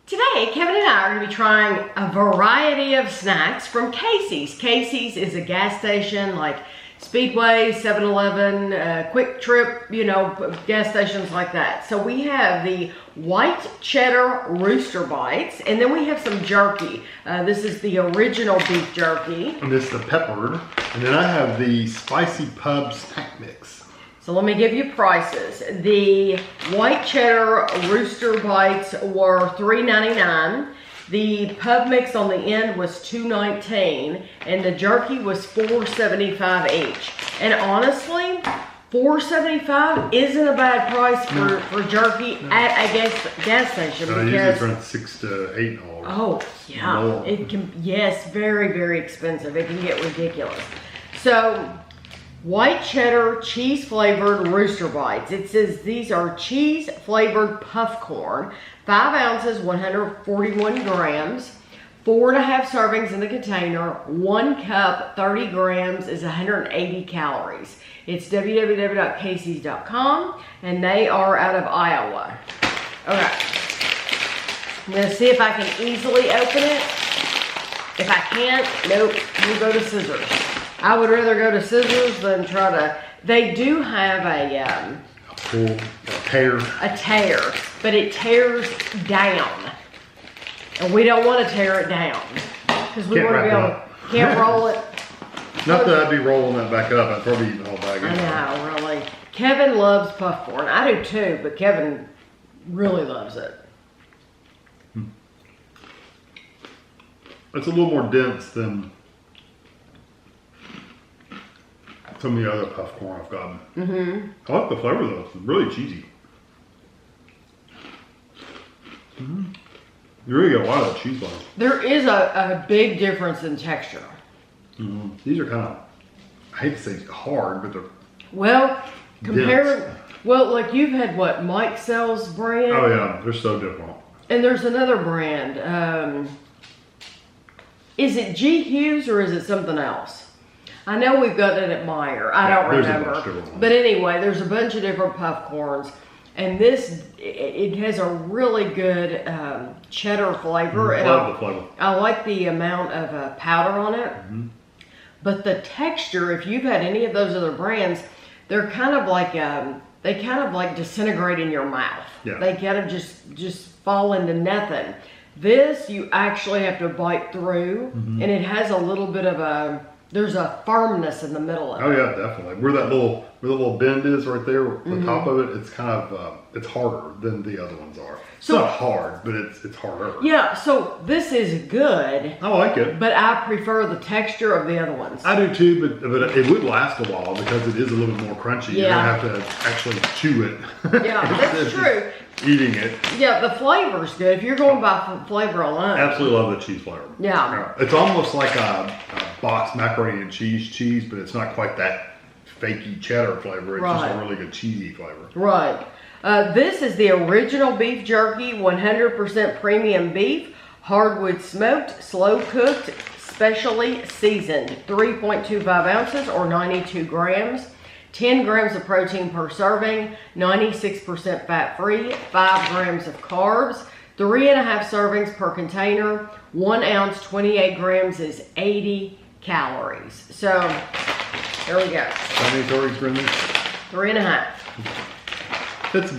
Today, Kevin and I are going to be trying a variety of snacks from Casey's. Casey's is a gas station like Speedway, 7-Eleven, Quick Trip, you know, gas stations like that. So we have the White Cheddar Rooster Bites, and then we have some jerky. This is the original beef jerky. And this is the peppered. And then I have the Spicy Pub Snack Mix. So let me give you prices. The White Cheddar Rooster Bites were $3.99. The pub mix on the end was $2.19, and the jerky was $4.75 each. And honestly, $4.75 isn't a bad price for jerky at a gas station. Usually it's around $6 to $8. Oh yeah, it can. Yes, very, very expensive. It can get ridiculous. So, White Cheddar cheese flavored Rooster Bites. It says these are cheese flavored puff corn, 5 ounces, 141 grams, 4.5 servings in the container, 1 cup, 30 grams is 180 calories. It's www.caseys.com, and they are out of Iowa. Okay, I'm gonna see if I can easily open it. If I can't, nope, we'll go to scissors. I would rather go to scissors than try to. They do have a tear, but it tears down, and we don't want to tear it down because we want to be able to. Can't roll it. Not that I'd be rolling that back up. I'd probably eat the whole bag. I know, really. Kevin loves puff corn. I do too, but Kevin really loves it. It's a little more dense than some of the other puff corn I've gotten. I like the flavor though. It's really cheesy. You really get a lot of that cheese flavor. There is a big difference in texture. These are kind of, I hate to say hard, but they're like you've had what, Mike Sells brand? Oh yeah, they're so different. And there's another brand. Is it G. Hughes or is it something else? I know we've got it at Meyer. I don't remember. But anyway, there's a bunch of different puff corns. And this, it has a really good cheddar flavor. I love the flavor. I like the amount of powder on it. But the texture, if you've had any of those other brands, they're kind of like, they kind of like disintegrate in your mouth. Yeah. They kind of just fall into nothing. This, you actually have to bite through, and it has a little bit of there's a firmness in the middle of it. Oh yeah, definitely. Where the little bend is right there, the top of it, it's kind of, it's harder than the other ones are. So, it's not hard, but it's harder. Yeah, so this is good. I like it. But I prefer the texture of the other ones. I do too, but it would last a while because it is a little bit more crunchy. Yeah. You don't have to actually chew it. Yeah, that's true. Eating it. Yeah, the flavor's good. If you're going by flavor alone. Absolutely love the cheese flavor. Yeah. It's almost like a boxed macaroni and cheese, but it's not quite that fakey cheddar flavor. It's just a really good cheesy flavor. Right. This is the original beef jerky, 100% premium beef, hardwood smoked, slow cooked, specially seasoned, 3.25 ounces or 92 grams. 10 grams of protein per serving, 96% fat-free, 5 grams of carbs, 3.5 servings per container, 1 ounce, 28 grams is 80 calories. So, there we go. How many calories for this? 3.5. That's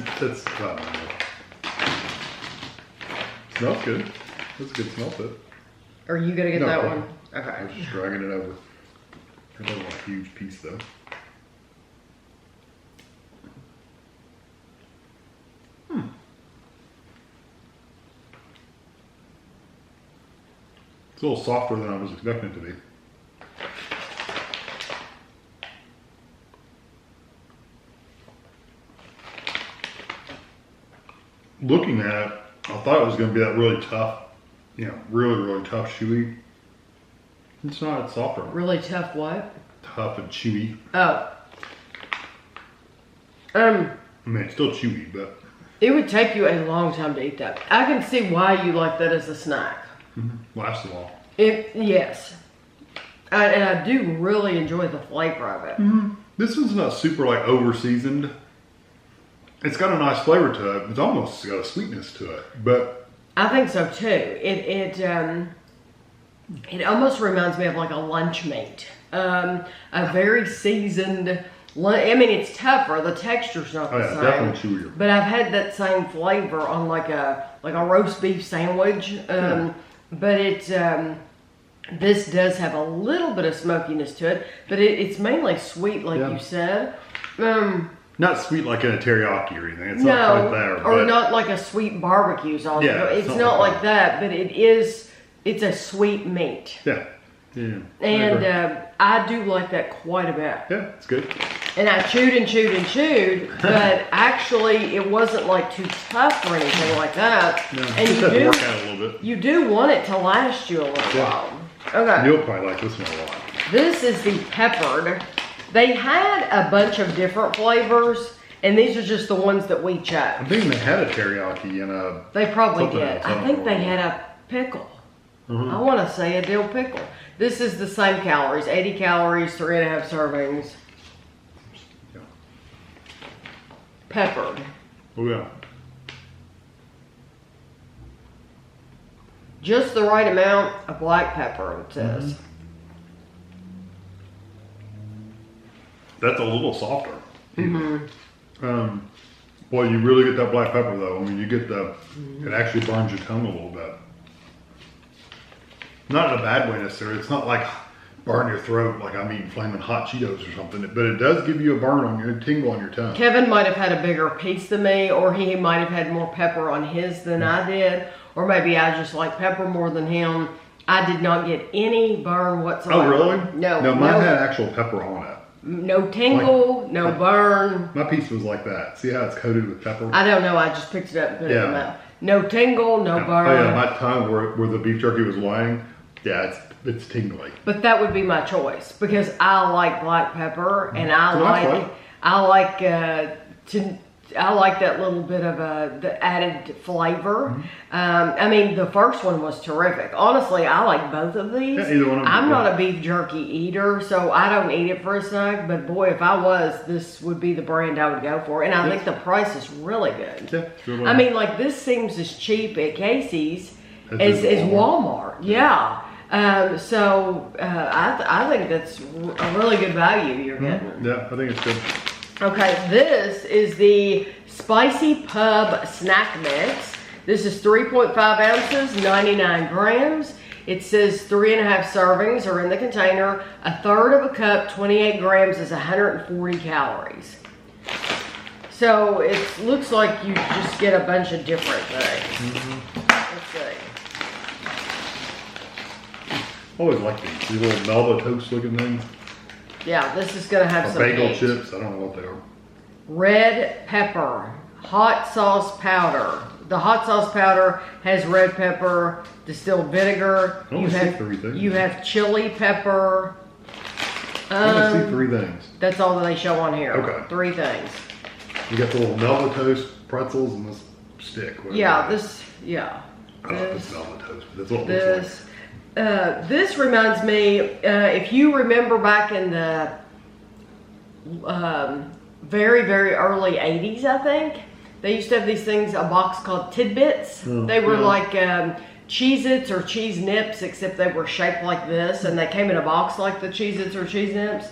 smells good. That's a good smell to it. Are you going to get that one? Okay. I was just dragging it over. That was a huge piece though. It's a little softer than I was expecting it to be. Looking at it, I thought it was going to be that really tough, really tough, chewy. It's not, it's softer. Really tough what? Tough and chewy. Oh. I mean, it's still chewy, but... It would take you a long time to eat that. I can see why you like that as a snack. Lasts a while. Yes. And I do really enjoy the flavor of it. This one's not super like over seasoned. It's got a nice flavor to it. It's almost got a sweetness to it, but I think so too. It almost reminds me of like a lunch meat. A very seasoned. I mean, it's tougher. The texture's not the same. Definitely chewier. But I've had that same flavor on like a roast beef sandwich. But this does have a little bit of smokiness to it, but it's mainly sweet, like you said. Not sweet like in a teriyaki or anything. It's no, not quite there. Or not like a sweet barbecue sauce. Yeah, it's not like that, but it's a sweet meat. Yeah. Yeah. And I do like that quite a bit. Yeah, it's good. And I chewed and chewed and chewed, but actually it wasn't like too tough or anything like that. No, and just have to work out a little bit. You do want it to last you a little while. Okay. You'll probably like this one a lot. This is the peppered. They had a bunch of different flavors, and these are just the ones that we chose. I think they had a teriyaki and a... They probably something did. else. I think they had a pickle. Mm-hmm. I want to say a dill pickle. This is the same calories, 80 calories, 3.5 servings. Yeah. Peppered. Oh yeah. Just the right amount of black pepper, it says. Mm-hmm. That's a little softer. Mm-hmm. Boy, you really get that black pepper though. I mean, you get it actually burns your tongue a little bit. Not in a bad way necessarily. It's not like burn your throat like I'm eating flaming hot Cheetos or something, but it does give you a burn on your tingle on your tongue. Kevin might have had a bigger piece than me, or he might have had more pepper on his than I did, or maybe I just like pepper more than him. I did not get any burn whatsoever. Oh, really? No. No, mine had actual pepper on it. No tingle, no burn. My piece was like that. See how it's coated with pepper? I don't know. I just picked it up and put it in my mouth. No tingle, no burn. Oh yeah, my tongue where the beef jerky was lying, yeah, it's tingly. But that would be my choice because I like black pepper and I like that little bit of the added flavor. I mean, the first one was terrific. Honestly, I like both of these. Yeah, either one of them. I'm not a beef jerky eater, so I don't eat it for a snack. But boy, if I was, this would be the brand I would go for. And I think the price is really good. Yeah, sure. I mean, like this seems as cheap at Casey's as Walmart. Yeah. I think that's a really good value you're getting. Yeah, I think it's good. Okay, this is the Spicy Pub Snack Mix. This is 3.5 ounces, 99 grams. It says 3.5 servings are in the container. A third of a cup, 28 grams, is 140 calories. So it looks like you just get a bunch of different things. Let's see. I always like these little Melba toast looking things. Yeah, this is going to have some bagel heat. chips. I don't know what they are. Red pepper, hot sauce powder. The hot sauce powder has red pepper, distilled vinegar. I only see 3 things. You have chili pepper. I only see 3 things. That's all that they show on here. Okay. 3 things. You got the little Melba toast pretzels and this stick. Yeah, this. Yeah. I don't know if it's Melba toast, but that's what it looks like. This reminds me, if you remember back in the very, very early 80s, I think, they used to have these things, a box called Tidbits. They were like Cheez-Its or Cheese Nips, except they were shaped like this, and they came in a box like the Cheez-Its or Cheese Nips,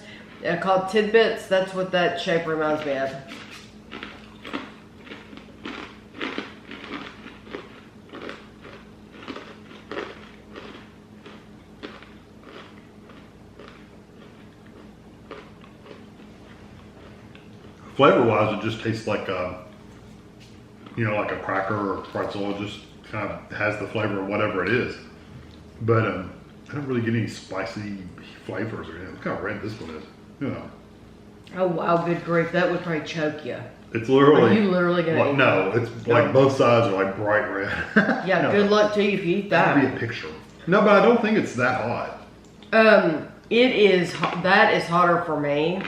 called Tidbits. That's what that shape reminds me of. Flavor-wise, it just tastes like like a cracker or pretzel. It just kind of has the flavor of whatever it is. But I don't really get any spicy flavors or anything. Look how red this one is. Oh wow, good grief! That would probably choke you. It's literally. Are you literally gonna? Eat no, it's like both sides are like bright red. Yeah, no. Good luck to you if you eat that. That'd be a picture. No, but I don't think it's that hot. It is. That is hotter for me.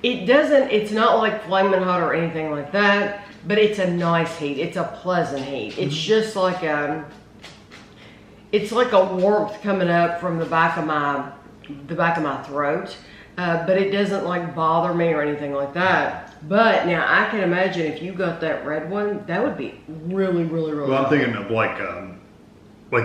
It doesn't, it's not like flaming hot or anything like that, but it's a nice heat. It's a pleasant heat. It's just like it's like a warmth coming up from the back of my throat, but it doesn't like bother me or anything like that. But now I can imagine if you got that red one, that would be really, really, really Well, I'm good. thinking of like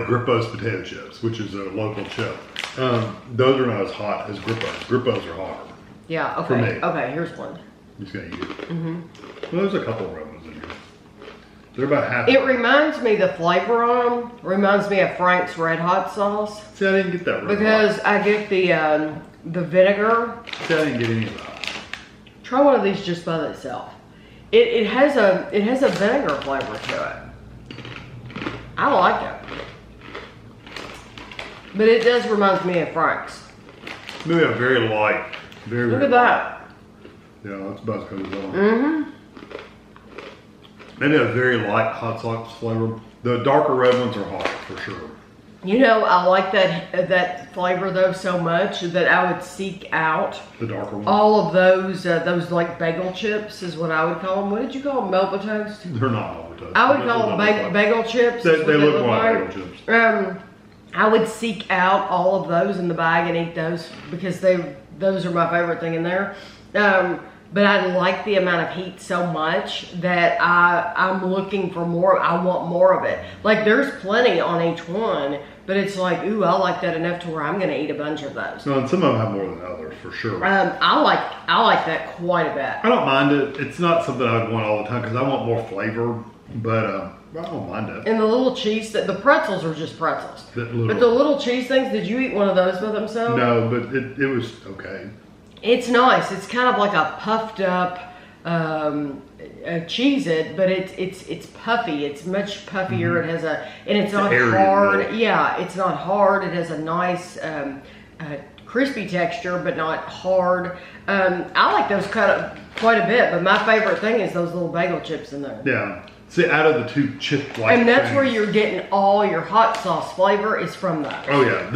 Grippo's potato chips, which is a local chip. Those are not as hot as Grippo's. Grippo's are hotter. Yeah, okay. For me. Okay, here's one. You just gotta eat it. Well, there's a couple of red ones in here. They're about half. It reminds me, the flavor on them reminds me of Frank's Red Hot sauce. See, I didn't get that red Because hot. I get the vinegar. See, I didn't get any of that. Try one of these just by itself. It has a vinegar flavor to it. I like it. But it does remind me of Frank's. Maybe a very light. Very, Look very at that. Yeah, that's about as good as that. Maybe a very light hot sauce flavor. The darker red ones are hot for sure. You know, I like that flavor though so much that I would seek out The darker ones. all of those like bagel chips is what I would call them. What did you call them? Melba toast? They're not all the toast. I would call them bagel chips. They is what look more like bagel chips. I would seek out all of those in the bag and eat those because those are my favorite thing in there. But I like the amount of heat so much that I'm looking for more. I want more of it. Like there's plenty on each one, but it's like, ooh, I like that enough to where I'm gonna eat a bunch of those. No, and some of them have more than others for sure. I like that quite a bit. I don't mind it. It's not something I would want all the time because I want more flavor, but I don't mind it. And the little cheese, the pretzels are just pretzels. That little- But the little cheese things, did you eat one of those by themselves? No, but it was okay. It's nice. It's kind of like a puffed up Cheez-It, but it's puffy. It's much puffier. It has and it's not airy, hard. really. Yeah, it's not hard. It has a nice crispy texture, but not hard. I like those quite a bit, but my favorite thing is those little bagel chips in there. Yeah. See, out of the two chip-like And that's things, where you're getting all your hot sauce flavor is from those. Oh yeah,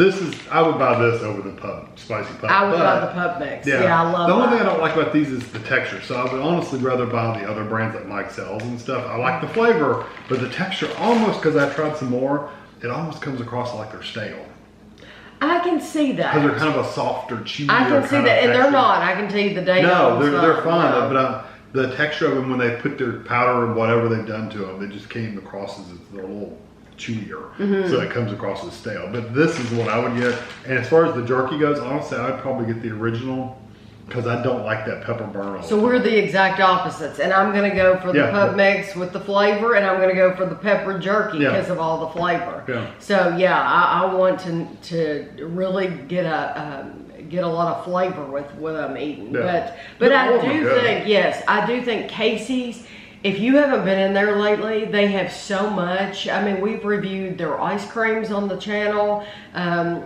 I would buy this over the spicy pub. I would buy but- the pub mix. Yeah, Yeah, I love the only that. thing I don't like about these is the texture. So I would honestly rather buy the other brands like Mike sells and stuff. I like the flavor, but the texture almost, because I tried some more, it almost comes across like they're stale. I can see that. Because they're kind of a softer, cheesier I can see kind of that, and they're texture. not. I can tell you the day. No, they're fine, No. but the texture of them when they put their powder and whatever they've done to them, it just came across as they're a little chewier, so it comes across as stale. But this is what I would get. And as far as the jerky goes, honestly, I'd probably get the original because I don't like that pepper burn. all So the we're time. the exact opposites, and I'm gonna go for the Yeah. pub mix with the flavor, and I'm gonna go for the pepper jerky Yeah. because of all the flavor. Yeah. So yeah, I want to really get a lot of flavor with what I'm eating. Yeah. But They're I all do good. think, yes, I do think Casey's, if you haven't been in there lately, they have so much. I mean, we've reviewed their ice creams on the channel.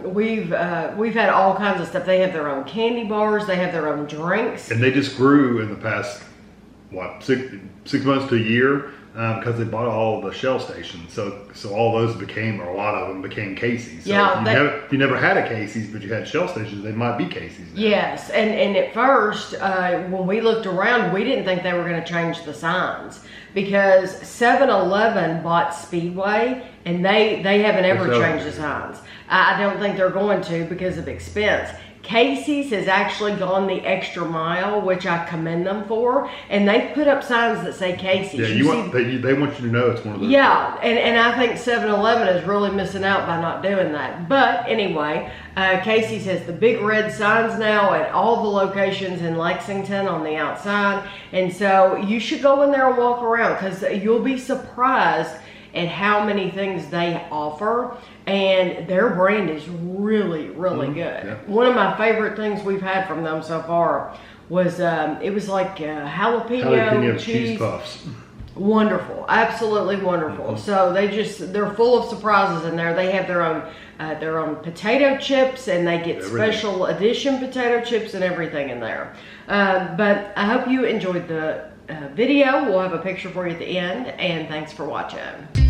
We've had all kinds of stuff. They have their own candy bars. They have their own drinks. And they just grew in the past, what, six months to a year, because they bought all the Shell stations. So all those became, or a lot of them became Casey's. So Yeah, if you never had a Casey's, but you had Shell stations, they might be Casey's now. Yes, and at first, when we looked around, we didn't think they were going to change the signs because 7-Eleven bought Speedway, and they haven't ever So- changed the signs. I don't think they're going to because of expense. Casey's has actually gone the extra mile, which I commend them for, and they put up signs that say Casey's. Yeah, they want you to know it's one of those. Yeah, and I think 7-Eleven is really missing out by not doing that. But anyway, Casey's has the big red signs now at all the locations in Lexington on the outside. And so you should go in there and walk around because you'll be surprised at how many things they offer. And their brand is really, really good. Yeah. One of my favorite things we've had from them so far was, it was like jalapeno cheese puffs. Wonderful, absolutely wonderful. So they're full of surprises in there. They have their own potato chips, and they get special edition potato chips and everything in there. But I hope you enjoyed the video. We'll have a picture for you at the end, and thanks for watching.